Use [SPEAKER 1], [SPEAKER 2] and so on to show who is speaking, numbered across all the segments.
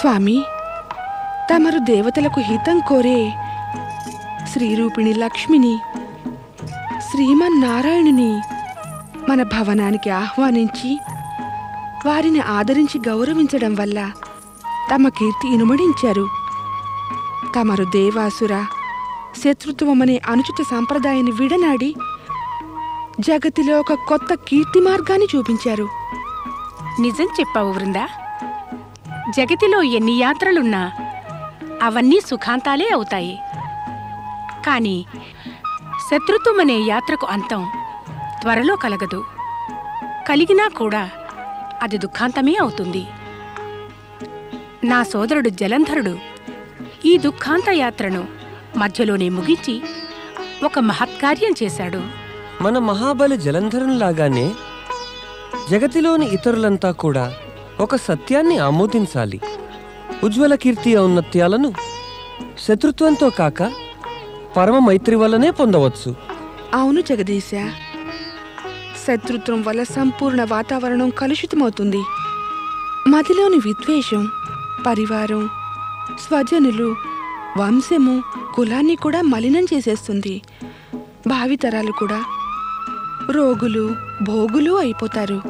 [SPEAKER 1] స్వామి, తమరు దేవతలకు హితం కోరే శ్రీరూపిణి లక్ష్మిని, శ్రీమన్నారాయణుని మన భవనానికి ఆహ్వానించి వారిని ఆదరించి గౌరవించడం వల్ల తమ కీర్తి ఇనుమడించారు. తమరు దేవాసుర శత్రుత్వమనే అనుచిత సంప్రదాయాన్ని విడనాడి జగతిలో ఒక కొత్త కీర్తి మార్గాన్ని చూపించారు.
[SPEAKER 2] నిజం చెప్పావు వృందా. జగతిలో ఎన్ని యాత్రలున్నా అవన్నీ సుఖాంతాలే అవుతాయి. కానీ శత్రుత్వమనే యాత్రకు అంతం త్వరలో కలగదు. కలిగినా కూడా అది దుఃఖాంతమే అవుతుంది. నా సోదరుడు జలంధరుడు ఈ దుఃఖాంత యాత్రను మధ్యలోనే ముగించి ఒక మహత్కార్యం చేశాడు.
[SPEAKER 3] మన మహాబలి జలంధరునిలాగానే జగతిలోని ఇతరులంతా కూడా ఒక సత్యాన్ని ఆమోదించాలి. ఉజ్వల కీర్తి ఔన్నత్యాలను శత్రుత్వంతో కాక పరమ మైత్రి వల్లనే పొందవచ్చు.
[SPEAKER 1] అవును జగదీశ, శత్రుత్వం వల్ల సంపూర్ణ వాతావరణం కలుషితమవుతుంది. మదిలోని విద్వేషం పరివారం, స్వజనులు, వంశము, కులాన్ని కూడా మలినం చేసేస్తుంది. భావితరాలు కూడా రోగులు, భోగులు అయిపోతారు.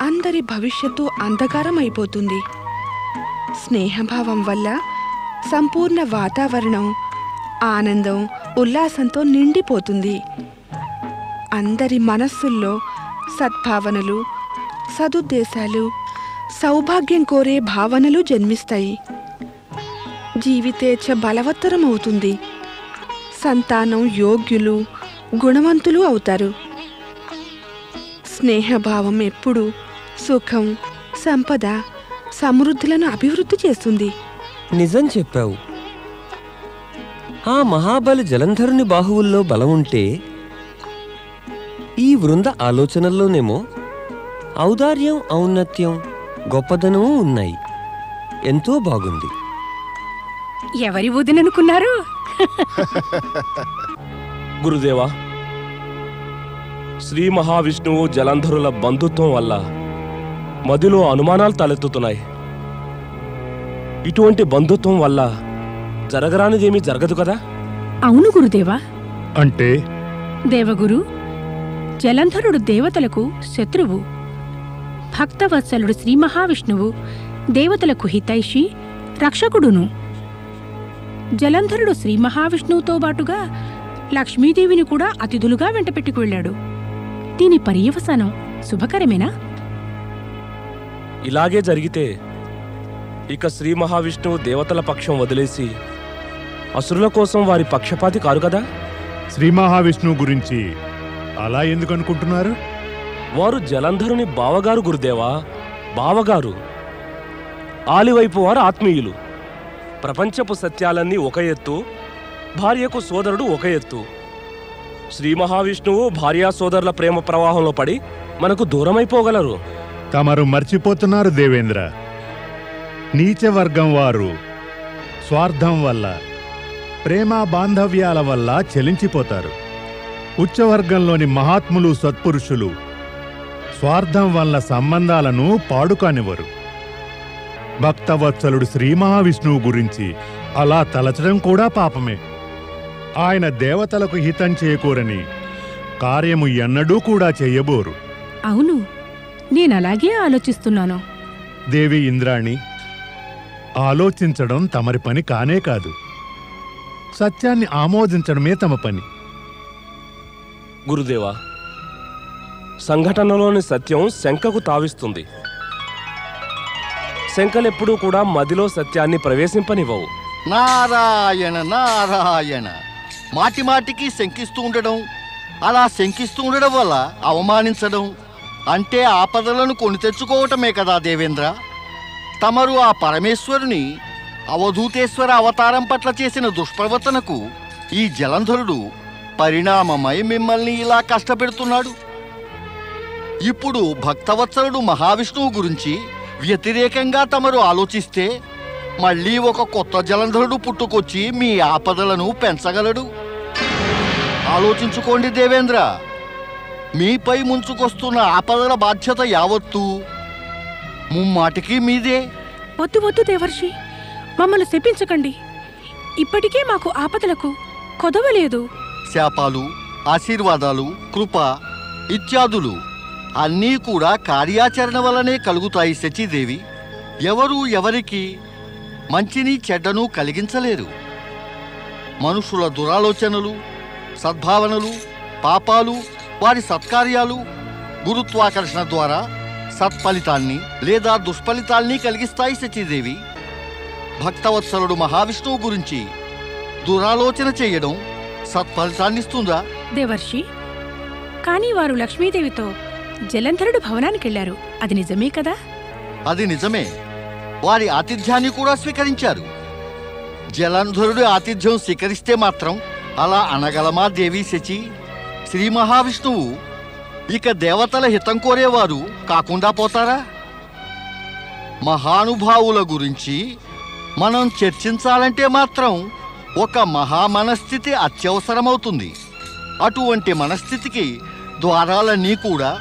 [SPEAKER 1] అందరి భవిష్యత్తు అంధకారం అయిపోతుంది. స్నేహభావం వల్ల సంపూర్ణ వాతావరణం ఆనందం, ఉల్లాసంతో నిండిపోతుంది. అందరి మనస్సుల్లో సద్భావనలు, సదుద్దేశాలు, సౌభాగ్యం కోరే భావనలు జన్మిస్తాయి. జీవితేచ్ఛ బలవత్తరం అవుతుంది. సంతానం యోగ్యులు, గుణవంతులు అవుతారు. స్నేహభావం ఎప్పుడూ సుఖం, సంపద, సమృద్ధులను అభివృద్ధి చేస్తుంది.
[SPEAKER 3] నిజం చెప్పావు. ఆ మహాబలి జలంధరుని బాహువుల్లో బలముంటే ఈ వృంద ఆలోచనల్లోనేమో ఔదార్యం, ఔన్నత్యం, గొప్పదనము ఉన్నాయి. ఎంతో బాగుంది.
[SPEAKER 2] ఎవరి వదిననుకున్నారు?
[SPEAKER 4] గురుదేవా, శ్రీ మహావిష్ణువు జలంధరుల బంధుత్వం వల్ల మదిలో అనుమానాలు తలెత్తుతున్నాయి. ఇటువంటి బంధుత్వం వల్ల జరగరానిదేమీ జరగదు కదా?
[SPEAKER 2] అవును గురుదేవా.
[SPEAKER 5] అంటే
[SPEAKER 2] దేవగురు, జలంధరుడు దేవతలకు శత్రువు. భక్తవత్సలుడు శ్రీ మహావిష్ణువు దేవతలకు హితైషి, రక్షకుడును. జలంధరుడు శ్రీ మహావిష్ణువుతో బాటుగా లక్ష్మీదేవిని కూడా అతిథులుగా వెంటపెట్టుకు వెళ్ళాడు. దీని పర్యవసానం శుభకరమేనా?
[SPEAKER 4] ఇలాగే జరిగితే ఇక శ్రీ మహావిష్ణువు దేవతల పక్షం వదిలేసి అసురుల కోసం వారి పక్షపాతి కారు కదా?
[SPEAKER 5] శ్రీ మహావిష్ణువు గురించి అలా ఎందుకు అనుకుంటున్నారు?
[SPEAKER 4] వారు జలంధరుని బావగారు గురుదేవా, బావగారు. ఆలివైపు వారు ఆత్మీయులు. ప్రపంచపు సత్యాలన్నీ ఒక ఎత్తు, భార్యకు సోదరుడు ఒక ఎత్తు. శ్రీ మహావిష్ణువు భార్యా సోదరుల ప్రేమ ప్రవాహంలో పడి మనకు దూరమైపోగలరు.
[SPEAKER 5] తమరు మర్చిపోతున్నారు దేవేంద్ర. నీచవర్గం వారు స్వార్థం వల్ల, ప్రేమ బాంధవ్యాల వల్ల చెలించిపోతారు. ఉచ్చవర్గంలోని మహాత్ములు, సత్పురుషులు స్వార్థం వల్ల సంబంధాలను పాడుకానివ్వరు. భక్తవత్సలుడు శ్రీ మహావిష్ణువు గురించి అలా తలచడం కూడా పాపమే. ఆయన దేవతలకు హితం చేకూరని కార్యము ఎన్నడూ కూడా చెయ్యబోరు.
[SPEAKER 2] అవును, నేనలాగే ఆలోచిస్తున్నాను.
[SPEAKER 5] దేవి ఇంద్రాణి, ఆలోచించడం తమరి పని కానే కాదు. సత్యాన్ని ఆమోదించడమే తమ పని.
[SPEAKER 4] గురుదేవా, సంఘటనలోని సత్యం శంకకు తావిస్తుంది. శంకలెప్పుడూ కూడా మదిలో సత్యాన్ని ప్రవేశింపనివ్వవు.
[SPEAKER 6] నారాయణ నారాయణ, మాటి మాటికి శంకిస్తూ ఉండడం, అలా శంకిస్తూ ఉండడం వల్ల అవమానించడం అంటే ఆపదలను కొని తెచ్చుకోవటమే కదా దేవేంద్ర. తమరు ఆ పరమేశ్వరుని అవధూతేశ్వర అవతారం పట్ల చేసిన దుష్ప్రవర్తనకు ఈ జలంధరుడు పరిణామమై మిమ్మల్ని ఇలా కష్టపెడుతున్నాడు. ఇప్పుడు భక్తవత్సలుడు మహావిష్ణువు గురించి వ్యతిరేకంగా తమరు ఆలోచిస్తే మళ్ళీ ఒక కొత్త జలంధరుడు పుట్టుకొచ్చి మీ ఆపదలను పెంచగలడు. ఆలోచించుకోండి దేవేంద్ర. మీపై ముంచుకొస్తున్న ఆపదల బాధ్యత యావత్తూ ముమ్మాటికి మీదే.
[SPEAKER 2] వద్దు వద్దు దేవర్షి, మమ్మల్ని శపించకండి. ఇప్పటికే మాకు ఆపదలకు కొదవలేదు.
[SPEAKER 6] శాపాలు, ఆశీర్వాదాలు, కృప ఇత్యాదులు అన్నీ కూడా కార్యాచరణ వల్లనే కలుగుతాయి శచీదేవి. ఎవరూ ఎవరికి మంచిని చెడ్డను కలిగించలేరు. మనుషుల దురాలోచనలు, సద్భావనలు, పాపాలు, వారి సత్కార్యాలు గురుత్వాకర్షణ ద్వారా సత్ఫలితాన్ని లేదా దుష్ఫలితాల్ని కలిగిస్తాయి శచీదేవి. భక్తవత్సలుడు మహావిష్ణువు గురించి దురాలోచన చేయడం సత్ఫలితాన్నిస్తుందా?
[SPEAKER 2] దేవర్షి, కానీ వారు లక్ష్మీదేవితో జలంధరుడు భవనానికెళ్లారు. అది నిజమే కదా?
[SPEAKER 6] అది నిజమే. వారి ఆతిథ్యాన్ని కూడా స్వీకరించారు. జలంధరుడి ఆతిథ్యం స్వీకరిస్తే మాత్రం అలా అనగలమా దేవి శచి? శ్రీ మహావిష్ణువు ఇక దేవతల హితం కోరేవారు కాకుండా పోతారా? మహానుభావుల గురించి మనం చర్చించాలంటే మాత్రం ఒక మహామనస్థితి అత్యవసరమవుతుంది. అటువంటి మనస్థితికి ద్వారాలన్నీ కూడా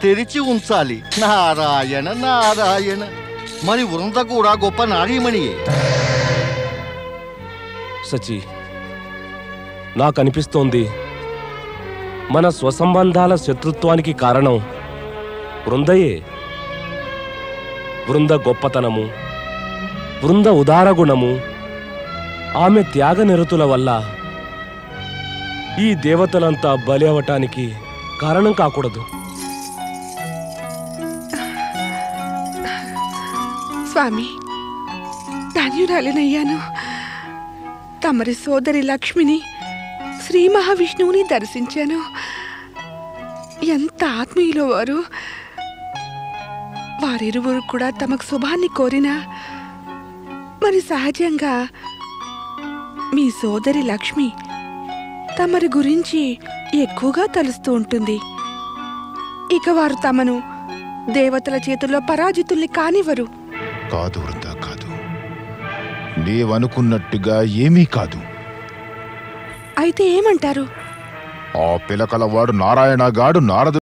[SPEAKER 6] తెరిచి ఉంచాలి. నారాయణ నారాయణ. మరి వృంద కూడా గొప్ప నారీమణియే.
[SPEAKER 4] సచి, నాకనిపిస్తోంది మన స్వసంబంధాల శత్రుత్వానికి కారణం వృందయే. వృంద గొప్పతనము, వృంద ఉదారగుణము, ఆమె త్యాగనిరతుల వల్ల ఈ దేవతలంతా బలి అవటానికి కారణం కాకూడదు.
[SPEAKER 1] స్వామి, ధన్యురాలినయ్యాను. తమరి సోదరి లక్ష్మిని, శ్రీ మహావిష్ణువుని దర్శించాను. ఎంత ఆత్మీయులో వారు. వారిరువురు కూడా తమకు శుభాన్ని కోరినా మరి సహజంగా మీ సోదరి లక్ష్మి తమరి గురించి ఎక్కువగా తలుస్తూ ఉంటుంది. ఇక వారు తమను దేవతల చేతుల్లో పరాజితుల్ని కానివ్వరు.
[SPEAKER 7] కాదు వృందా, కాదు. నీవనుకున్నట్టుగా ఏమీ కాదు.
[SPEAKER 1] అయితే ఏమంటారు?
[SPEAKER 7] ఆ పిలకలవాడు నారాయణగాడు నారదు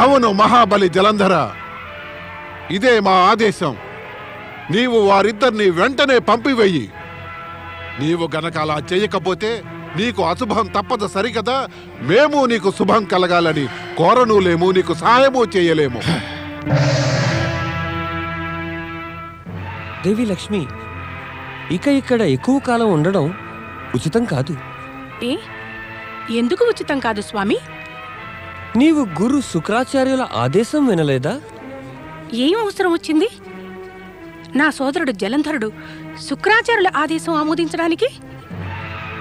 [SPEAKER 8] అవును మహాబలి జలంధర, ఇదే మా ఆదేశం. నీవు వారిద్దరిని వెంటనే పంపివేయి. నీవు గనక అలా చేయకపోతే నీకు అశుభం తప్పదు సరికదా. మేము నీకు శుభం కలగాలని కోరనులేము, నీకు సహాయము చేయలేము.
[SPEAKER 3] దేవి లక్ష్మి, ఇక ఇక్కడ ఎక్కువ కాలం ఉండడం ఉచితం కాదు.
[SPEAKER 2] ఎందుకు ఉచితం కాదు స్వామి?
[SPEAKER 3] నీవు గురు శుక్రాచార్యుల ఆదేశం వినలేదా?
[SPEAKER 2] ఏం అవసరం వచ్చింది? నా సోదరుడు జలంధరుడు శుక్రాచార్యుల ఆదేశం ఆమోదించడానికి?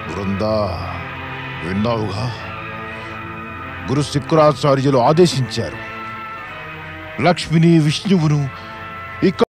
[SPEAKER 7] బృందా, విన్నావుగా? గురు శుక్రాచార్యులు ఆదేశించారు, లక్ష్మిని విష్ణువును ఇక్కడ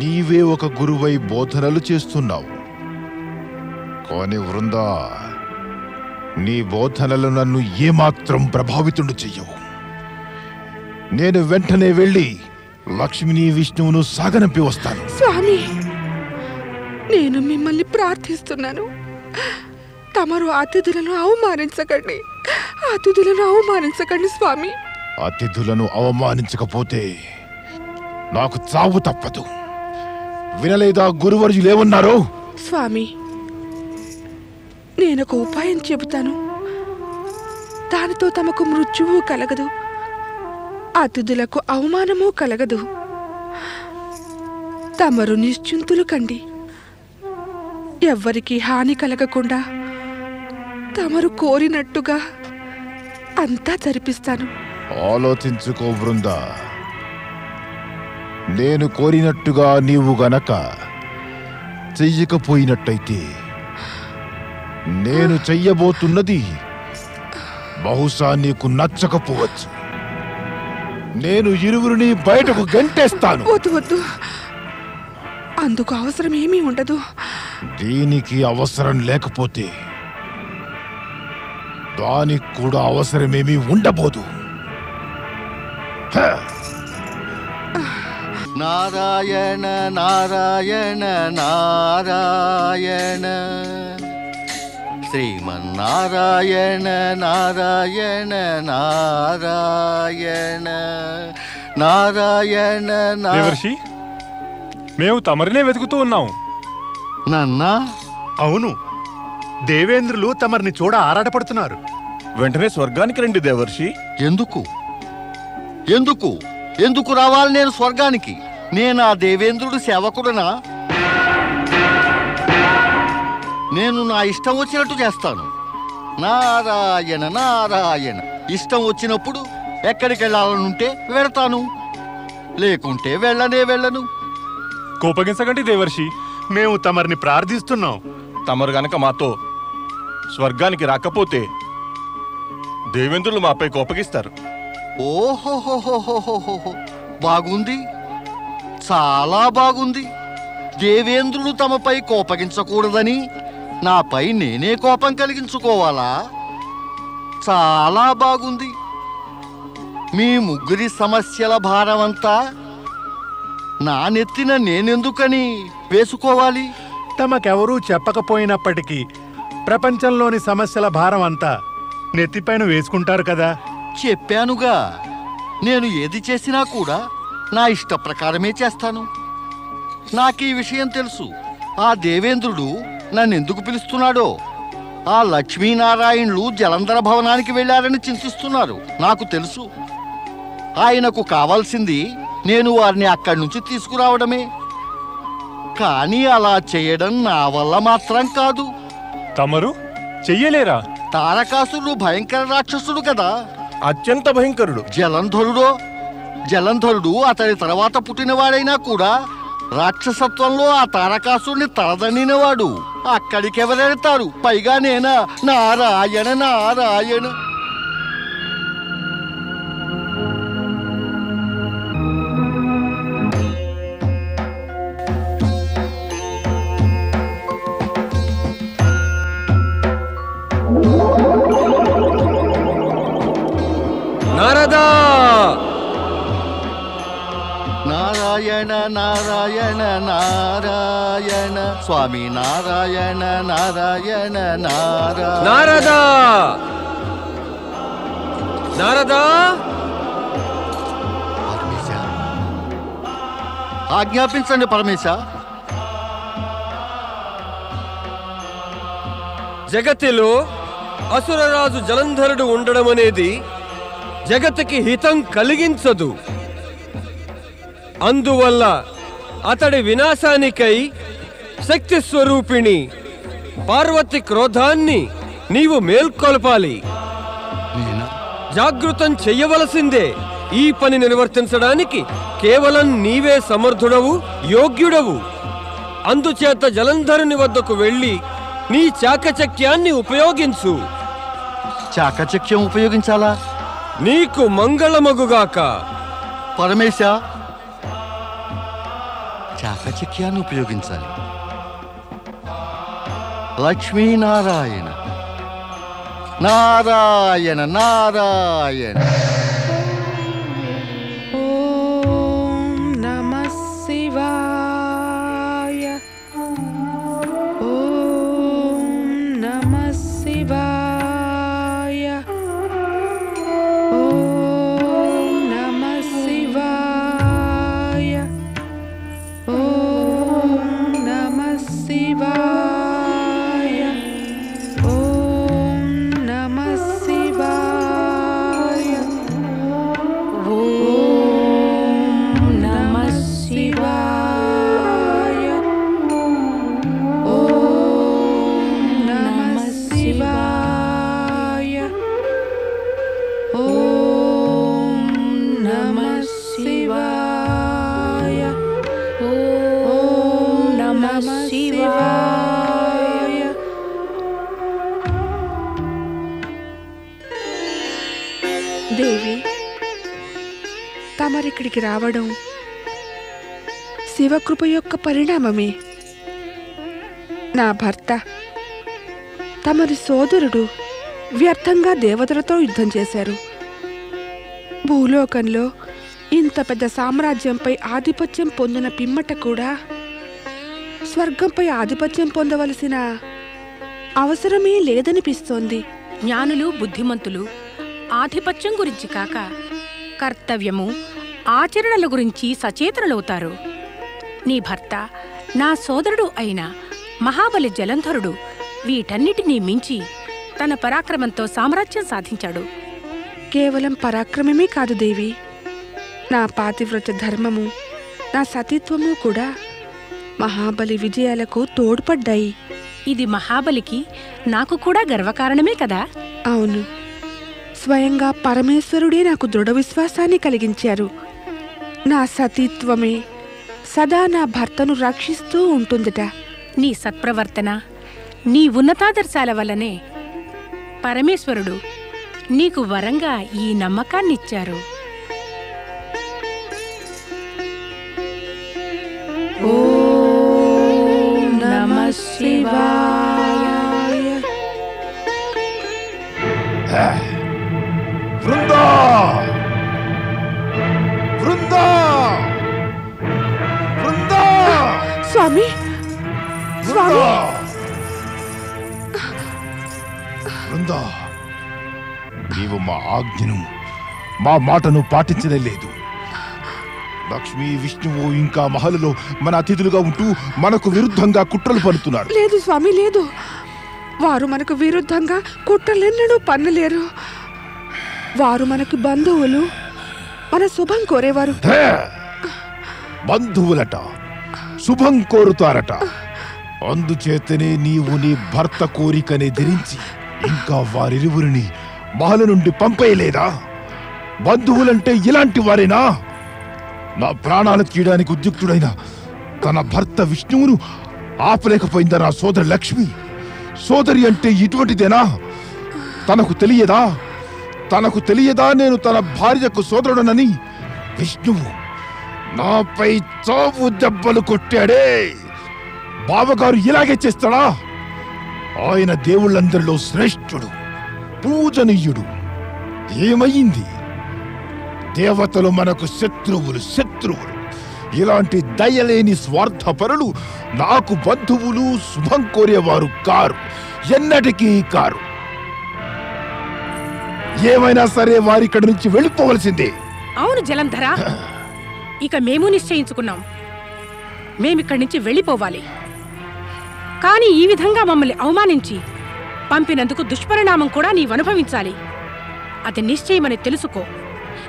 [SPEAKER 7] నీవే ఒక గురువై బోధనలు చేస్తున్నావు. కాని వృందా, నీ బోధనలు నన్ను ఏమాత్రం ప్రభావితుడు చెయ్యవు. నేను వెంటనే వెళ్ళి లక్ష్మిని విష్ణువును సాగనంపి వస్తాను.
[SPEAKER 1] స్వామి, నేను మిమ్మల్ని ప్రార్థిస్తున్నాను. తమరు అతిథులను అవమానించకండి, అతిథులను అవమానించకండి స్వామి.
[SPEAKER 7] అతిథులను అవమానించకపోతే నాకు చావు తప్పదు. వినలేదా గురువర్యులేమన్నారో?
[SPEAKER 1] స్వామి, నేనొక ఉపాయం చెబుతాను. దానితో తమకు మృత్యువు కలగదు, అతిథులకు అవమానము కలగదు. తమరు నిశ్చింతులు కండి. ఎవ్వరికి హాని కలగకుండా తమరు కోరినట్టుగా అంతా జరిపిస్తాను.
[SPEAKER 7] ఆలోచించుకో బృందా. నేను కోరినట్టుగా నీవు గనక చెయ్యకపోయినట్టయితే నేను చెయ్యబోతున్నది బహుశా నీకు నచ్చకపోవచ్చు. నేను ఇరువురిని బయటకు గంటేస్తాను.
[SPEAKER 1] వద్దు వద్దు, అందుకు అవసరం ఏమీ ఉండదు.
[SPEAKER 7] దీనికి అవసరం లేకపోతే దానికి కూడా అవసరమేమీ ఉండబోదు.
[SPEAKER 6] నారాయణ నారాయణ నారాయణ, శ్రీమన్నారాయణ నారాయణ నారాయణ నారాయణ.
[SPEAKER 9] దేవర్షి, మేము తమరినే వెతుకుతూ ఉన్నాం.
[SPEAKER 6] నన్నా?
[SPEAKER 5] అవును, దేవేంద్రులు తమరిని చూడ ఆరాటపడుతున్నారు.
[SPEAKER 9] వెంటనే స్వర్గానికి రండి దేవర్షి.
[SPEAKER 6] ఎందుకు ఎందుకు ఎందుకు రావాలి నేను స్వర్గానికి? నేను ఆ దేవేంద్రుడు సేవకుడనా? నేను నా ఇష్టం వచ్చినట్టు చేస్తాను. నారాయణ నారాయణ. ఇష్టం వచ్చినప్పుడు ఎక్కడికి వెళ్ళాలనుంటే వెళ్తాను, లేకుంటే వెళ్ళను.
[SPEAKER 9] కోపగించకండి దేవర్షి.
[SPEAKER 5] మేము తమరిని ప్రార్థిస్తున్నాం.
[SPEAKER 9] తమరు గనక మాతో స్వర్గానికి రాకపోతే దేవేంద్రులు మాపై కోపగిస్తారు.
[SPEAKER 6] ఓహోహోహోహోహో, బాగుంది, చాలా బాగుంది. దేవేంద్రుడు తమపై కోపగించకూడదని నాపై నేనే కోపం కలిగించుకోవాలా? చాలా బాగుంది. మీ ముగ్గురి సమస్యల భారమంతా నా నెత్తిన నేనెందుకని వేసుకోవాలి?
[SPEAKER 5] తమకెవరూ చెప్పకపోయినప్పటికీ ప్రపంచంలోని సమస్యల భారం అంతా నెత్తిపైన వేసుకుంటారు కదా.
[SPEAKER 6] చెప్పానుగా, నేను ఏది చేసినా కూడా నా ఇష్ట ప్రకారమే చేస్తాను. నాకీ విషయం తెలుసు. ఆ దేవేంద్రుడు నన్నెందుకు పిలుస్తున్నాడో. ఆ లక్ష్మీనారాయణులు జలంధర భవనానికి వెళ్ళారని చింతిస్తున్నారు, నాకు తెలుసు. ఆయనకు కావాల్సింది నేను వారిని అక్కడి నుంచి తీసుకురావడమే. కానీ అలా చేయడం నా వల్ల మాత్రం కాదు.
[SPEAKER 9] తమరు చెయ్యలేరా?
[SPEAKER 6] తారకాసురుడు భయంకర రాక్షసుడు కదా.
[SPEAKER 9] అత్యంత భయంకరుడు.
[SPEAKER 6] జలంధరుడో జలంధరుడు అతడి తర్వాత పుట్టినవాడైనా కూడా రాక్షసత్వంలో ఆ తారకాసురుని తలదన్నినవాడు. అక్కడికెవరెడతారు? పైగా నేనా? నారాయణ నారాయణ.
[SPEAKER 3] నారదా!
[SPEAKER 6] నారాయణ నారాయణ నారాయణ స్వామి నారాయణ నారాయణ నారాయణ.
[SPEAKER 3] నారదా! నారదా!
[SPEAKER 6] పరమేశ, ఆజ్ఞాపించండి పరమేశ.
[SPEAKER 3] జగతిలో అసురరాజు జలంధరుడు ఉండడం అనేది జగత్తుకి హితం కలిగించదు. అందువల్ల అతడి వినాశానికై శక్తి స్వరూపిణి పార్వతి క్రోధాన్ని నీవు మేల్కొల్పాలి. జాగృతం చెయ్యవలసిందే. ఈ పని నిర్వర్తించడానికి కేవలం నీవే సమర్థుడవు, యోగ్యుడవు. అందుచేత జలంధరుని వద్దకు వెళ్ళి నీ చాకచక్యాన్ని ఉపయోగించు.
[SPEAKER 6] చాకచక్యం ఉపయోగించాలా?
[SPEAKER 3] నీకు మంగళమగుగాక.
[SPEAKER 6] పరమేశ, చాకచక్యాన్ని ఉపయోగించాలి. లక్ష్మీనారాయణ నారాయణ నారాయణ.
[SPEAKER 1] ఓం నమః శివాయ. ఓం నమః శివాయ. ఓం నమః శివాయ. ఓం నమః శివాయ. ఓం నమః శివాయ. ఓం నమః శివాయ. ఓం నమః శివాయ. ఓం నమః శివాయ. ఓం నమః శివాయ. దేవి, తమరిక్కడికి రావడం శివకృప యొక్క పరిణామమే. నా భర్త, తమరి సోదరుడు వ్యర్థంగా దేవతలతో యుద్ధం చేశారు. భూలోకంలో ఇంత పెద్ద సామ్రాజ్యంపై ఆధిపత్యం పొందిన పిమ్మట కూడా స్వర్గంపై ఆధిపత్యం పొందవలసిన అవసరమే లేదనిపిస్తోంది.
[SPEAKER 2] జ్ఞానులు, బుద్ధిమంతులు ఆధిపత్యం గురించి కాక కర్తవ్యము, ఆచరణల గురించి సచేతనులవుతారు. నీ భర్త, నా సోదరుడు అయిన మహాబలి జలంధరుడు వీటన్నిటినీ మించి తన పరాక్రమంతో సామ్రాజ్యం సాధించాడు.
[SPEAKER 1] కేవలం పరాక్రమమే కాదు దేవి, నా పాతివ్రత ధర్మము, నా సతీత్వము కూడా మహాబలి విజయాలకు తోడ్పడ్డాయి.
[SPEAKER 2] ఇది మహాబలికి నాకు కూడా గర్వకారణమే కదా.
[SPEAKER 1] అవును, స్వయంగా పరమేశ్వరుడే నాకు దృఢ విశ్వాసాన్ని కలిగించారు. నా సతీత్వమే సదా నా భర్తను రక్షిస్తూ ఉంటుందట.
[SPEAKER 2] నీ సత్ప్రవర్తన, నీ ఉన్నతాదర్శాల వల్లనే పరమేశ్వరుడు నీకు వరంగా ఈ నమ్మకాన్నిచ్చారు.
[SPEAKER 1] ఓం నమః శివాయ.
[SPEAKER 7] బృందా! బృందా! బృందా!
[SPEAKER 1] స్వామి, స్వామి,
[SPEAKER 7] బృందా! నీవు మా ఆజ్ఞను, మా మాటను పాటించనే లేదు. లక్ష్మీ, విష్ణువు ఇంకా మహల్లో మన అతిథులుగా ఉంటూ మనకు విరుద్ధంగా కుట్రలు పన్నుతున్నారు.
[SPEAKER 1] లేదు స్వామి, లేదు. వారు మనకు విరుద్ధంగా కుట్రలెన్నడూ పన్నలేరు. వారు మనకు బంధువులు, మన శుభం కోరేవారు.
[SPEAKER 7] హే! బంధువులట, శుభం కోరుతారట. అందుచేతనే నీవు నీ భర్త కోరికనే ధరించి ఇంకా వారిరువురిని మహల నుండి పంపేయలేదా? బంధువులంటే ఇలాంటి వారేనా? నా ప్రాణాలు తీయడానికి ఉద్యుక్తుడైన తన భర్త విష్ణువును ఆపలేకపోయిందా నా సోదరి లక్ష్మి? సోదరి అంటే ఇటువంటిదేనా? తనకు తెలియదా నేను తన భార్యకు సోదరుడనని? విష్ణువు నాపై చావు దెబ్బలు కొట్టాడే. బావగారు ఇలాగే చేస్తాడా? ఆయన దేవుళ్ళందరిలో శ్రేష్ఠుడు, పూజనీయుడు. ఏమయ్యింది? దేవతలు మనకు శత్రువులు. ఇలాంటి దయలేని స్వార్థపరులు నాకు బంధువులు, శుభం కోరేవారు కారు, ఎన్నటికీ కారు. ఏమైనా సరే వారిక్కడి నుంచి వెళ్ళిపోవలసిందే.
[SPEAKER 2] అవును జలంధర, ఇక మేము నిశ్చయించుకున్నాం. మేమిక్కడి నుంచి వెళ్ళిపోవాలి. కానీ ఈ విధంగా మమ్మల్ని అవమానించి పంపినందుకు దుష్పరిణామం కూడా నీవనుభవించాలి. అది నిశ్చయమని తెలుసుకో.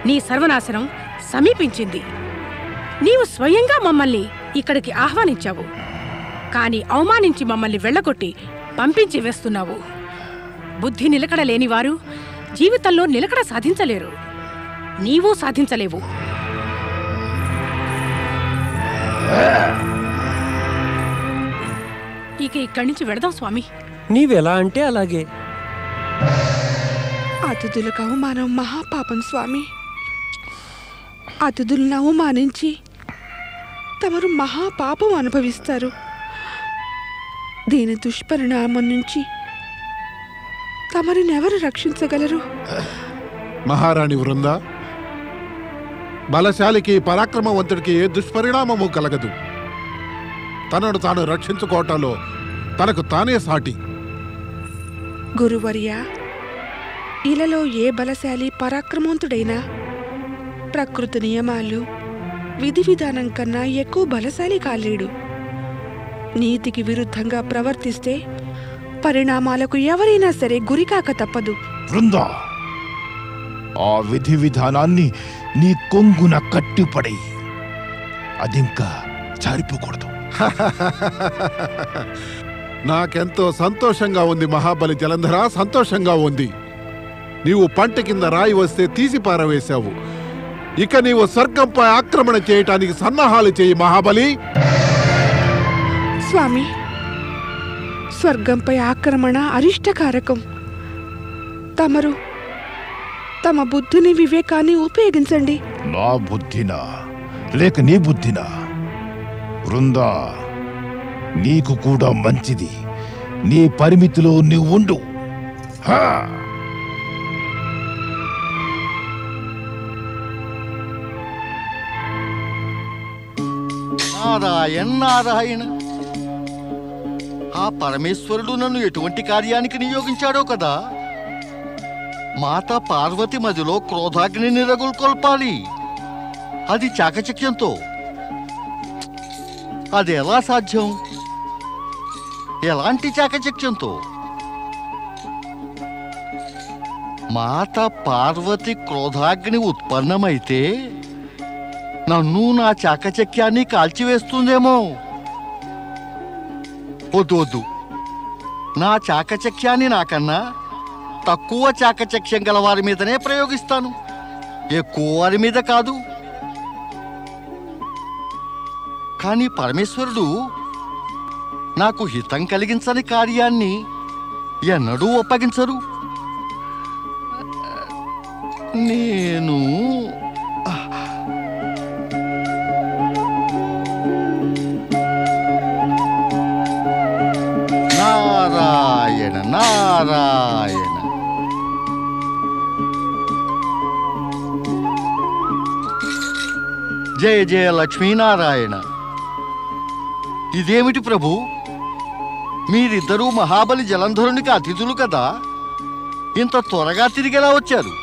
[SPEAKER 2] నీ సర్వనాశనం సమీపించింది. నీవు స్వయంగా మమ్మల్ని ఇక్కడికి ఆహ్వానించావు, కానీ అవమానించి మమ్మల్ని వెళ్ళగొట్టి పంపించి వేస్తున్నావు. బుద్ధి నిలకడ లేనివారు జీవితంలో నిలకడ సాధించలేరు. నీవు సాధించలేవు. ఇక ఇక్కడి నుంచి వెడదాం స్వామి.
[SPEAKER 3] నీవెలా అంటే అలాగే.
[SPEAKER 1] అతిథులకు అవమానం మహాపాపం స్వామి. అతిథులను అవమానించి తమరు మహాపాపం అనుభవిస్తారు. దీని దుష్పరిణామం నుంచి తమరినెవరు రక్షించగలరు?
[SPEAKER 8] మహారాణి వృంద, బలశాలికి పరాక్రమవంతుడికి ఏ దుష్పరిణామము కలగదు. తనను తాను రక్షించుకోవటంలో తనకు తానే సాటి.
[SPEAKER 1] గురువర్య, ఇలలో ఏ బలశాలి పరాక్రమవంతుడైనా ప్రకృతి నియమాలు, విధి విధానం కన్నా ఎక్కువ బలశాలి కాలేడు. నీతికి విరుద్ధంగా ప్రవర్తిస్తే పరిణామాలకు ఎవరైనా సరే గురికాక తప్పదు.
[SPEAKER 7] బృందా, ఆ విధి విధానాన్ని నీ కొంగున కట్టిపడి అదింకా జారిపోకూడదు.
[SPEAKER 8] నాకెంతో సంతోషంగా ఉంది మహాబలి జలంధర, సంతోషంగా ఉంది. నీవు పంట కింద రాయి వస్తే తీసి పారవేశావు. ఇక నీవు స్వర్గంపై ఆక్రమణ చేయటానికి సన్నాహాలు చేయి మహాబలి.
[SPEAKER 1] స్వామి, స్వర్గంపై ఆక్రమణ అరిష్టకారకం. తమరు తమ బుద్ధిని, వివేకాన్ని ఉపయోగించండి.
[SPEAKER 7] నా బుద్ధినా లేక నీ బుద్ధినా? వృందా, నీకు కూడా మంచిది. నీ పరిమితిలో నీవు ఉండు.
[SPEAKER 6] నారాయణ, ఆ పరమేశ్వరుడు నన్ను ఎటువంటి కార్యానికి నియోగించాడో కదా. మాత పార్వతి మదిలో క్రోధాగ్నిని రగుల్కొల్పాలి. అది చాకచక్యంతో. అది ఎలా సాధ్యం? ఎలాంటి చాకచక్యంతో? మాత పార్వతి క్రోధాగ్ని ఉత్పన్నమైతే నన్ను, నా చాకచక్యాన్ని కాల్చివేస్తుందేమో. వద్దు, నా చాకచక్యాన్ని నాకన్నా తక్కువ చాకచక్యం గల వారి మీదనే ప్రయోగిస్తాను, ఎక్కువ వారి మీద కాదు. కానీ పరమేశ్వరుడు నాకు హితం కలిగించని కార్యాన్ని ఎన్నడూ ఒప్పగించరు. నేను నారాయణ జయ జయ లక్ష్మీనారాయణ. ఇదేమిటి ప్రభు, మీరిద్దరూ మహాబలి జలంధరునికి అతిథులు కదా, ఇంత త్వరగా తిరిగేలా వచ్చారు?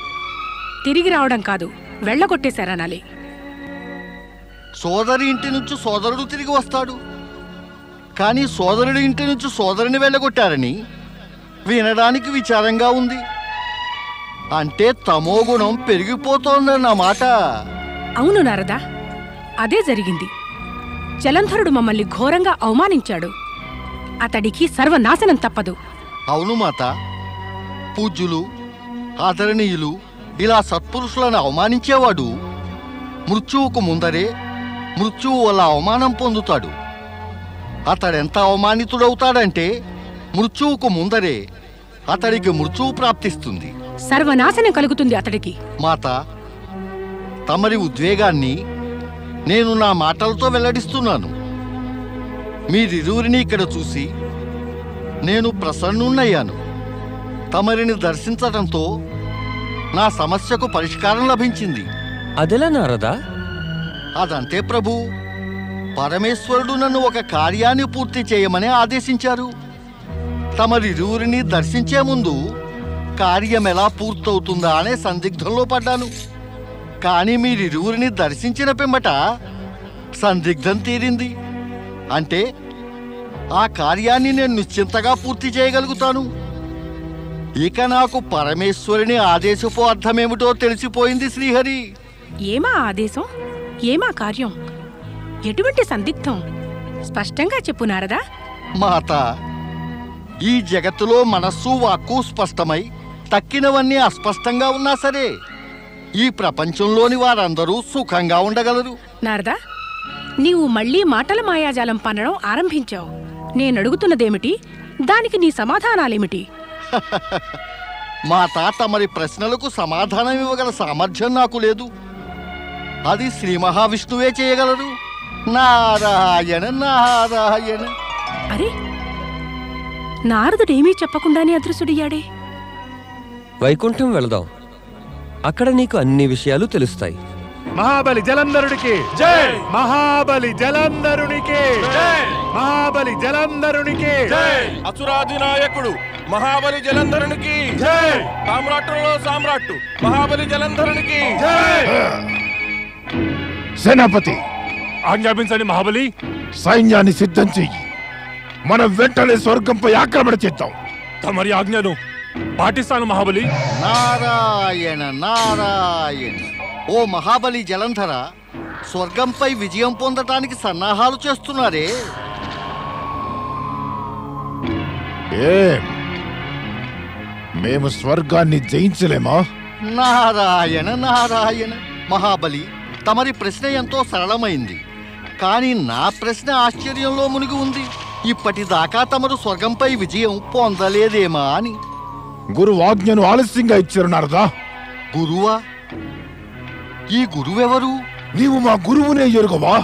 [SPEAKER 2] తిరిగి రావడం కాదు, వెళ్ళగొట్టేశారనాలి.
[SPEAKER 6] సోదరి ఇంటి నుంచి సోదరుడు తిరిగి వస్తాడు, కానీ సోదరుడి ఇంటి నుంచి సోదరిని వెళ్ళగొట్టారని వినడానికి విచారంగా ఉంది. అంటే తమో గుణం పెరిగిపోతోందన్నమాట.
[SPEAKER 2] అవును నారదా, అదే జరిగింది. జలంధరుడు మమ్మల్ని ఘోరంగా అవమానించాడు. అతడికి సర్వనాశనం తప్పదు.
[SPEAKER 6] అవును మాత, పూజ్యులు, ఆదరణీయులు ఇలా సత్పురుషులను అవమానించేవాడు మృత్యువుకు ముందరే మృత్యువు వల్ల అవమానం పొందుతాడు. అతడెంత అవమానితుడవుతాడంటే మృత్యువుకు ముందరే అతడికి మృత్యువు ప్రాప్తిస్తుంది.
[SPEAKER 2] సర్వనాశనం కలుగుతుంది అతడికి.
[SPEAKER 6] మాత, తమరి ఉద్వేగాన్ని నేను నా మాటలతో వెల్లడిస్తున్నాను. మీరిరువురిని ఇక్కడ చూసి నేను ప్రసన్నున్నయ్యాను. తమరిని దర్శించటంతో నా సమస్యకు పరిష్కారం లభించింది.
[SPEAKER 3] అదెలా నారదా?
[SPEAKER 6] అదంతే ప్రభు. పరమేశ్వరుడు నన్ను ఒక కార్యాన్ని పూర్తి చేయమని ఆదేశించారు. తమరిరువురిని దర్శించే ముందు కార్యం ఎలా పూర్తవుతుందా అనే సందిగ్ధంలో పడ్డాను. కానీ మీరిరువురిని దర్శించిన పిమ్మట సందిగ్ధం తీరింది. అంటే ఆ కార్యాన్ని నేను నిశ్చింతగా పూర్తి చేయగలుగుతాను. ఇక నాకు పరమేశ్వరుని ఆదేశపు అర్థమేమిటో తెలిసిపోయింది శ్రీహరి.
[SPEAKER 2] ఏమా ఆదేశం? ఏమా కార్యం? ఎటువంటి సందిగ్ధం? స్పష్టంగా చెప్పు నారదా.
[SPEAKER 6] మాత, ఈ జగత్తులో మనస్సు వాక్కు స్పష్టమై తక్కినవన్నీ అస్పష్టంగా ఉన్నా సరే ఈ ప్రపంచంలోని వారందరూ సుఖంగా ఉండగలరు.
[SPEAKER 2] నారదా, నీవు మళ్ళీ మాటల మాయాజాలం పన్నడం ఆరంభించావు. నేనడుగుతున్నదేమిటి? దానికి నీ సమాధానాలేమిటి?
[SPEAKER 6] మాత, తమరి ప్రశ్నలకు సమాధానం ఇవ్వగల సామర్థ్యం నాకు లేదు. అది శ్రీ మహావిష్ణువే చేయగలరు. నారాయణ నారాయణ.
[SPEAKER 2] అరే, నారదుడేమీ చెప్పకుండానే అదృశ్యుడయ్యాడే.
[SPEAKER 3] వైకుంఠం వెళదాం. అక్కడ నీకు అన్ని విషయాలు తెలుస్తాయి.
[SPEAKER 5] మహాబలి జలంధరుడికి జై! మహాబలి జలంధరునికి జై! మహాబలి జలంధరునికి జై!
[SPEAKER 9] అసురాధినాయకుడు మహాబలి జలంధరునికి
[SPEAKER 5] జై!
[SPEAKER 9] సామ్రాట్టులో సామ్రాట్టు మహాబలి జలంధరునికి
[SPEAKER 5] జై!
[SPEAKER 7] సేనాపతి,
[SPEAKER 9] ఆజ్ఞాపించండి మహాబలి.
[SPEAKER 7] సైన్యాన్ని సిద్ధం చెయ్యి. మనం వెంటనే స్వర్గంపై ఆక్రమణ చేద్దాం.
[SPEAKER 9] తమరి ఆజ్ఞను పాటిస్తాను మహాబలి.
[SPEAKER 6] నారాయణ నారాయణ. ఓ మహాబలి జలంధర, స్వర్గంపై విజయం పొందటానికి సన్నాహాలు చేస్తున్నారే.
[SPEAKER 7] మేము స్వర్గాన్ని జయించలేమా?
[SPEAKER 6] నారాయణ నారాయణ. మహాబలి, తమరి ప్రశ్న ఎంతో సరళమైంది. కానీ నా ప్రశ్న ఆశ్చర్యంలో మునిగి ఉంది. ఇప్పటిదాకా తమరు స్వర్గంపై విజయం పొందలేదేమా అని.
[SPEAKER 7] గురువు ఆజ్ఞను ఆలస్యంగా ఇచ్చారు నారదా.
[SPEAKER 6] గురువా? ఈ గురువెవరు?
[SPEAKER 7] నీవు మా గురువునే ఎరుగవా?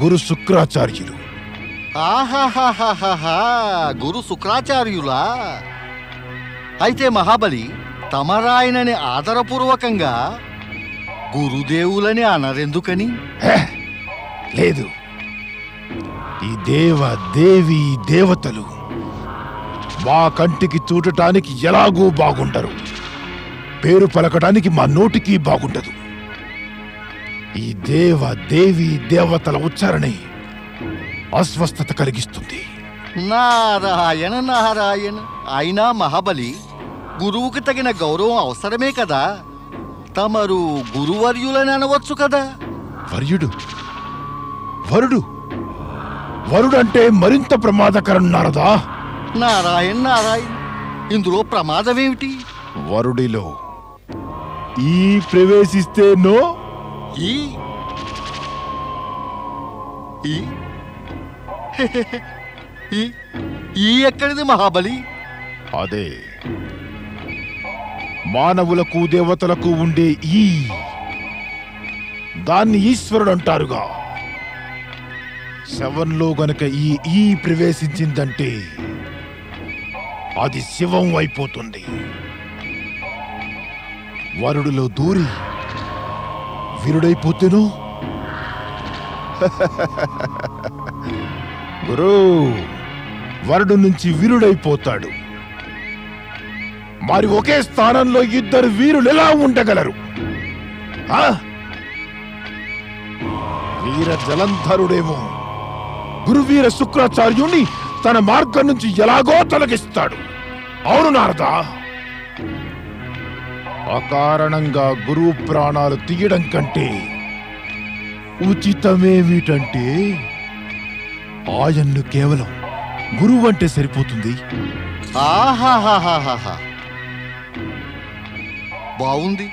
[SPEAKER 7] గురు శుక్రాచార్యులు.
[SPEAKER 6] ఆహాహాహాహా, గురు శుక్రాచార్యులా? అయితే మహాబలి, తమరాయనని ఆదరపూర్వకంగా గురుదేవులని అనరెందుకని?
[SPEAKER 7] లేదు, ఈ దేవి దేవతలు మా కంటికి చూడటానికి ఎలాగూ బాగుండరు. పేరు పలకడానికి మా నోటికి బాగుండదు. ఈ దేవి దేవతల ఉచ్చారణే అస్వస్థత కలిగిస్తుంది.
[SPEAKER 6] నారాయణ నారాయణ. అయినా మహాబలి, గురువుకి తగిన గౌరవం అవసరమే కదా. తమరు గురువర్యులని అనవచ్చు కదా.
[SPEAKER 7] వర్యుడు? వరుడు? వరుడంటే మరింత ప్రమాదకరం నారదా.
[SPEAKER 6] నారాయణ నారాయణ. ఇందులో ప్రమాదమేమిటి?
[SPEAKER 7] వరుడిలో ఈ ప్రవేశిస్తేనో
[SPEAKER 6] ఈ ఈ ఈ ఈ ఎక్కడిది మహాబలి?
[SPEAKER 7] అదే మానవులకు దేవతలకు ఉండే ఈ, దాన్ని ఈశ్వరుడు అంటారుగా. శవంలో గనక ఈ ప్రవేశించిందంటే అది శివం అయిపోతుంది. వరుడిలో దూరి వీరుడైపోతేను గురు వరుడు నుంచి వీరుడైపోతాడు. మరి ఒకే స్థానంలో ఇద్దరు వీరులు ఎలా ఉండగలరు? వీర జలంధరుడేమో గురువీర శుక్రాచార్యుణ్ణి తన మార్గం నుంచి ఎలాగో తొలగిస్తాడు. అవును నారదా, అకారణంగా గురువు ప్రాణాలు తీయడం కంటే ఉచితమేమిటంటే ఆయన్ను కేవలం గురువు అంటే సరిపోతుంది.
[SPEAKER 6] ఆహాహాహాహా, బావుంది,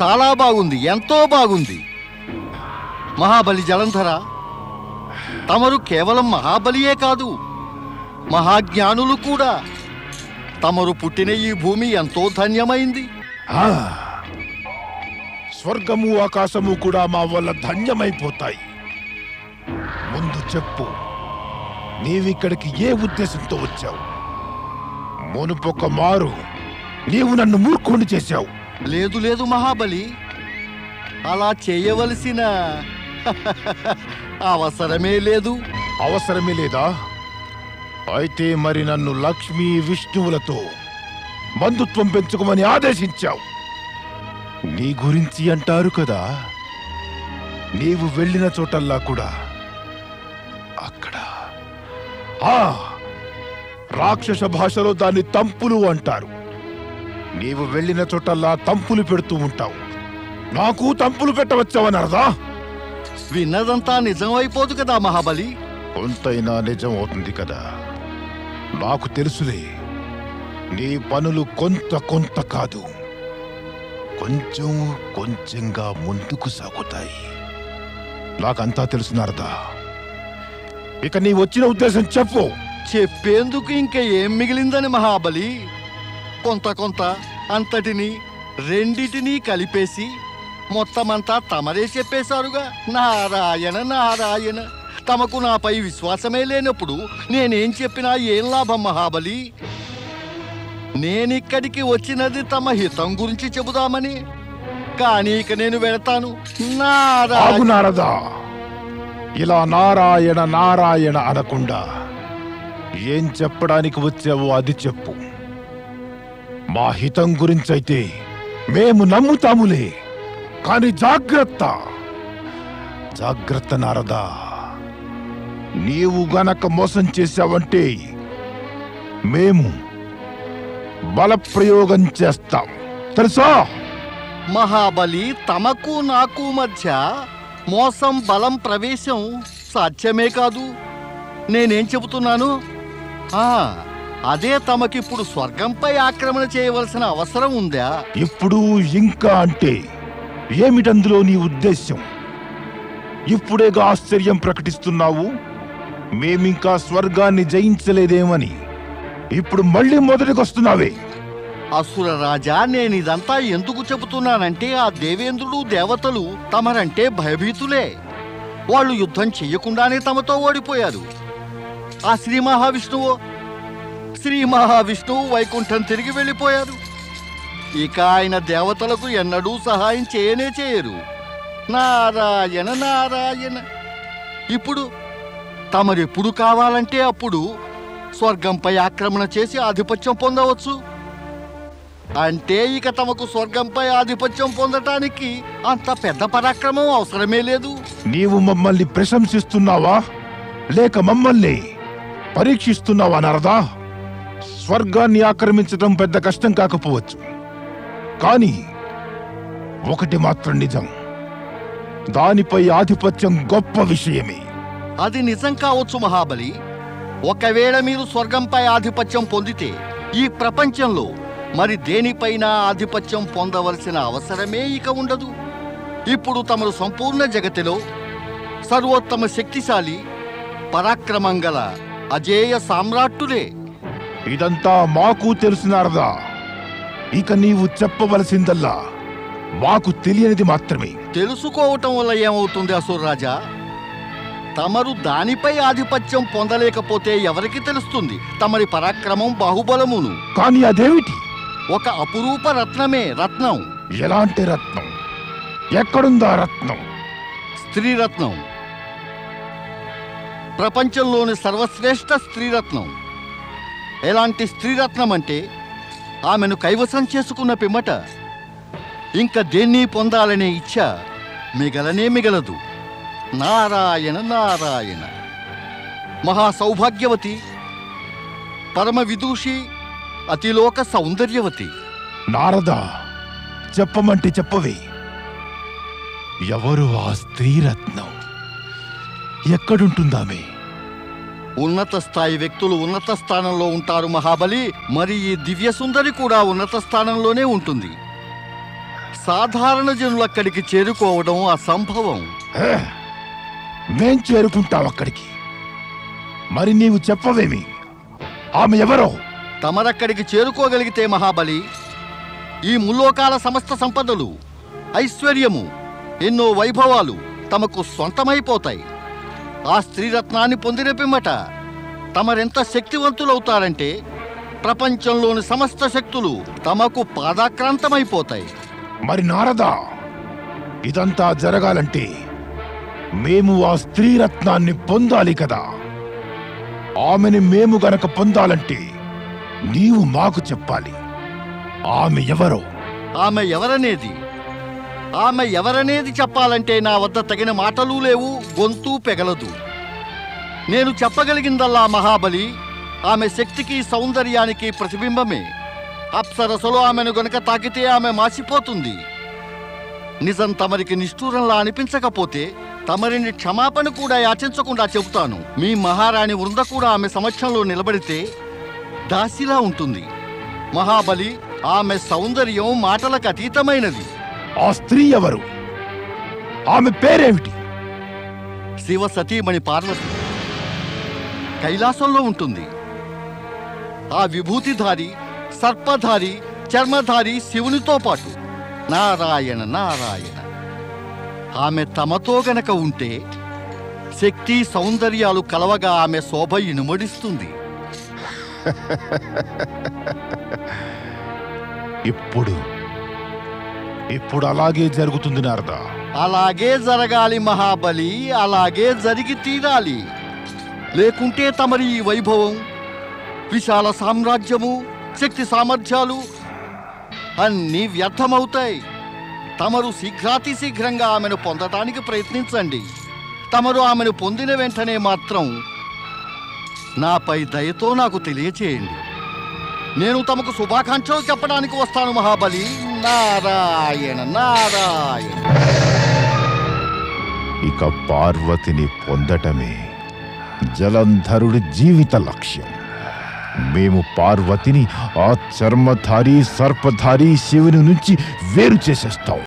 [SPEAKER 6] చాలా బాగుంది, ఎంతో బాగుంది. మహాబలి జలంధర, తమరు కేవలం మహాబలియే కాదు, మహాజ్ఞానులు కూడా. తమరు పుట్టిన ఈ భూమి ఎంతో ధన్యమైంది.
[SPEAKER 7] స్వర్గము ఆకాశము కూడా మా వల్ల ధన్యమైపోతాయి. ముందు చెప్పు, నీవిక్కడికి ఏ ఉద్దేశంతో వచ్చావు? మునుపొక మారు నీవు నన్ను మూర్ఖుని చేశావు.
[SPEAKER 6] లేదు లేదు మహాబలి, అలా చేయవలసిన అవసరమే లేదు.
[SPEAKER 7] అవసరమే లేదా? అయితే మరి నన్ను లక్ష్మీ విష్ణువులతో బంధుత్వం పెంచుకోమని ఆదేశించావు. నీ గురించి అంటారు కదా, నీవు వెళ్ళిన చోటల్లా కూడా అక్కడ రాక్షస భాషలో దాన్ని తంపులు అంటారు. నీవు వెళ్ళిన చోటల్లా తంపులు పెడుతూ ఉంటావు. నాకు తంపులు పెట్టవచ్చావని అర్థా?
[SPEAKER 6] విన్నదంతా నిజం అయిపోదు కదా మహాబలి.
[SPEAKER 7] కొంతైనా నిజం అవుతుంది కదా. నాకు తెలుసులే, నీ పనులు కొంత కొంత కాదు, కొంచెం కొంచెంగా ముందుకు సాగుతాయి. నాకంతా తెలుసు నారదా. ఇక నీ వచ్చిన ఉద్దేశం చెప్పు.
[SPEAKER 6] చెప్పేందుకు ఇంకా ఏం మిగిలిందని మహాబలి? కొంత కొంత అంతటిని రెండిటినీ కలిపేసి మొత్తమంతా తమరే చెప్పేశారుగా. నారాయణ నారాయణ, తమకు నాపై విశ్వాసమే లేనప్పుడు నేనేం చెప్పినా ఏం లాభం మహాబలి? నేనిక్కడికి వచ్చినది తమ హితం గురించి చెబుదామని. కానీ ఇక నేను వెళతాను.
[SPEAKER 7] నారదా, ఇలా నారాయణ నారాయణ అనకుండా ఏం చెప్పడానికి వచ్చావో అది చెప్పు. మా హితం గురించైతే మేము నమ్ముతాములే, కాని జాగ్రత్త జాగ్రత్త నారదా. నీవు గనక మోసం చేశావంటే మేము బలప్రయోగం చేస్తాం, తెలుసా?
[SPEAKER 6] మహాబలి, తమకు నాకు మధ్య మోసం బలం ప్రవేశం సాధ్యమే కాదు. నేనేం చెబుతున్నాను? అదే, తమకిప్పుడు స్వర్గంపై ఆక్రమణ చేయవలసిన అవసరం ఉందా?
[SPEAKER 7] ఇప్పుడు ఇంకా అంటే ఏమిటందులో నీ ఉద్దేశ్యం? ఇప్పుడేగా ఆశ్చర్యం ప్రకటిస్తున్నావు. మేమింకా స్వర్గాన్ని జయించలేదేమని ఇప్పుడు మళ్ళీ మొదటికొస్తున్నావే.
[SPEAKER 6] అసుర రాజా, నేనిదంతా ఎందుకు చెబుతున్నానంటే ఆ దేవేంద్రుడు దేవతలు తమరంటే భయభీతులే. వాళ్ళు యుద్ధం చెయ్యకుండానే తమతో ఓడిపోయారు. ఆ శ్రీ మహావిష్ణువు వైకుంఠం తిరిగి వెళ్ళిపోయారు. ఇక ఆయన దేవతలకు ఎన్నడూ సహాయం చేయనే చేయరు. నారాయణ నారాయణ. ఇప్పుడు తమరెప్పుడు కావాలంటే అప్పుడు స్వర్గంపై ఆక్రమణ చేసి ఆధిపత్యం పొందవచ్చు. అంటే ఇక తమకు స్వర్గంపై ఆధిపత్యం పొందటానికి అంత పెద్ద పరాక్రమం అవసరమే లేదు.
[SPEAKER 7] నీవు మమ్మల్ని ప్రశంసిస్తున్నావా లేక మమ్మల్ని పరీక్షిస్తున్నావా నారదా? స్వర్గాన్ని ఆక్రమించడం పెద్ద కష్టం కాకపోవచ్చు, కానీ ఒకటి మాత్రం నిజం, దానిపై ఆధిపత్యం గొప్ప విషయమే.
[SPEAKER 6] అది నిజం కావచ్చు మహాబలి. ఒకవేళ మీరు స్వర్గంపై ఆధిపత్యం పొందితే ఈ ప్రపంచంలో మరి దేనిపైన ఆధిపత్యం పొందవలసిన అవసరమే ఇక ఉండదు. ఇప్పుడు తమరు సంపూర్ణ జగతిలో సర్వోత్తమ శక్తిశాలి పరాక్రమం గల అజేయ సామ్రాట్టులే.
[SPEAKER 7] ఇదంతా మాకు తెలుసు నారదా. ఇక నీవు చెప్పవలసిందల్లా మాకు తెలియనిది మాత్రమే.
[SPEAKER 6] తెలుసుకోవటం వల్ల ఏమవుతుంది అసురరాజా? తమరు దానిపై ఆధిపత్యం పొందలేకపోతే ఎవరికి తెలుస్తుంది తమరి పరాక్రమం బాహుబలమును?
[SPEAKER 7] కానీ అదేమిటి?
[SPEAKER 6] ఒక అపురూప రత్నమే. రత్నం.
[SPEAKER 7] ఎలాంటి రత్నం? ఎక్కడుందా రత్నం?
[SPEAKER 6] స్త్రీరత్నం. ప్రపంచంలోని సర్వశ్రేష్ఠ స్త్రీరత్నం. ఎలాంటి స్త్రీరత్నం అంటే ఆమెను కైవసం చేసుకున్న పిమ్మట ఇంకా దేన్ని పొందాలనే ఇచ్చ మిగలనే మిగలదు. నారాయణ నారాయణ. మహాసౌభాగ్యవతి, పరమ విదూషి, అతిలోక సౌందర్యవతి.
[SPEAKER 7] నారదా, చెప్పమంటే చెప్పవే. ఎవరు ఆ స్త్రీరత్నం? ఎక్కడుంటుందామే?
[SPEAKER 6] ఉన్నత స్థాయి వ్యక్తులు ఉన్నత స్థానంలో ఉంటారు మహాబలి. మరి ఈ దివ్య సుందరి కూడా ఉన్నత స్థానంలోనే ఉంటుంది. సాధారణ జనులక్కడికి చేరుకోవడం అసంభవం.
[SPEAKER 7] మేం చేరుకుంటాం అక్కడికి. మరి నీవు చెప్పవేమి? ఆమె ఎవరో?
[SPEAKER 6] తమరక్కడికి చేరుకోగలిగితే మహాబలి, ఈ ముల్లోకాల సమస్త సంపదలు, ఐశ్వర్యము, ఎన్నో వైభవాలు తమకు సొంతమైపోతాయి. ఆ స్త్రీరత్నాన్ని పొందిన పిమ్మట తమరెంత శక్తివంతులవుతారంటే ప్రపంచంలోని సమస్త శక్తులు తమకు పాదాక్రాంతమైపోతాయి.
[SPEAKER 7] మరి నారదా, ఇదంతా జరగాలంటే మేము ఆ స్త్రీరత్నాన్ని పొందాలి కదా. ఆమెని మేము గనక పొందాలంటే నీవు మాకు చెప్పాలి. ఆమె ఎవరో?
[SPEAKER 6] ఆమె ఎవరనేది చెప్పాలంటే నా వద్ద తగిన మాటలు లేవు, గొంతు పెగలదు. నేను చెప్పగలిగిందల్లా మహాబలి, ఆమె శక్తికి సౌందర్యానికి ప్రతిబింబమే. అప్సరసలో ఆమెను గనుక తాకితే ఆమె మాసిపోతుంది. నిజం తమరికి నిష్ఠూరంలా అనిపించకపోతే తమరిని క్షమాపణ కూడా యాచించకుండా చెబుతాను. మీ మహారాణి వృంద కూడా ఆమె సమక్షంలో నిలబడితే దాసిలా ఉంటుంది. మహాబలి, ఆమె సౌందర్యం మాటలకు అతీతమైనది.
[SPEAKER 7] ఆ స్త్రీ ఎవరు? ఆమె పేరేమిటి?
[SPEAKER 6] శివ సతీమణి పార్వతి. కైలాసంలో ఉంటుంది. ఆ విభూతిధారి, సర్పధారి, చర్మధారి శివునితో పాటు నారాయణ నారాయణ. ఆమె తమతో గనక ఉంటే శక్తి సౌందర్యాలు కలవగా ఆమె శోభ ఇనుమడిస్తుంది.
[SPEAKER 7] ఇప్పుడు అలాగే జరుగుతుంది నారదా.
[SPEAKER 6] అలాగే జరగాలి మహాబలి, అలాగే జరిగి తీరాలి. లేకుంటే తమరి ఈ వైభవం, విశాల సామ్రాజ్యము, శక్తి సామర్థ్యాలు అన్నీ వ్యర్థమవుతాయి. తమరు శీఘ్రాతి శీఘ్రంగా ఆమెను పొందటానికి ప్రయత్నించండి. తమరు ఆమెను పొందిన వెంటనే మాత్రం నాపై దయతో నాకు తెలియచేయండి. నేను తమకు శుభాకాంక్షలు చెప్పడానికి వస్తాను మహాబలి. నారాయణ నారాయణ.
[SPEAKER 7] ఇక పార్వతిని పొందటమే జలంధరుడి జీవిత లక్ష్యం. మేము పార్వతిని ఆ చర్మధారి, సర్పధారి శివుని నుంచి వేరు చేసేస్తాం.